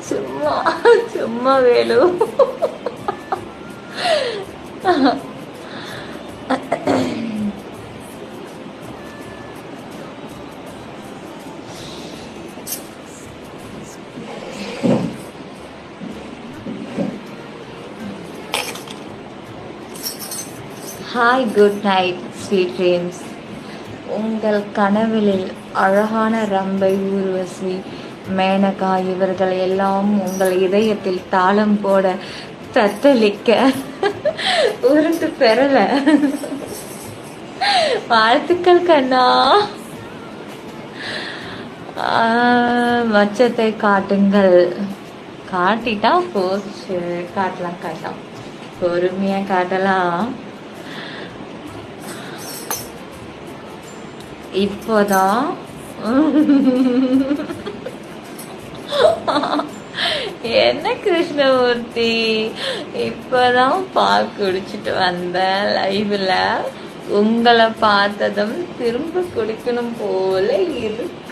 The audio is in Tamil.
சும்மா சும்மா Velu. Hi, good night, sweet dreams. உங்கள் கனவிலில் அழகான ரம்பை, ஊர்வசி, மேனகா இவர்கள் எல்லாம் உங்கள் இதயத்தில் தாளம் போட தத்தளிக்க உருண்டு பெறல. வாழ்த்துக்கள் கண்ணா. மச்சத்தை காட்டுங்கள். காட்டிட்டா போச்சு. காட்டலாம் பொறுமையா காட்டலாம். இப்போதான் என்ன கிருஷ்ணமூர்த்தி, இப்பதான் பால் குடிச்சிட்டு வந்தேன் லைவ்ல. உங்களை பார்த்ததும் திரும்ப குடிக்கணும் போல இருக்கு.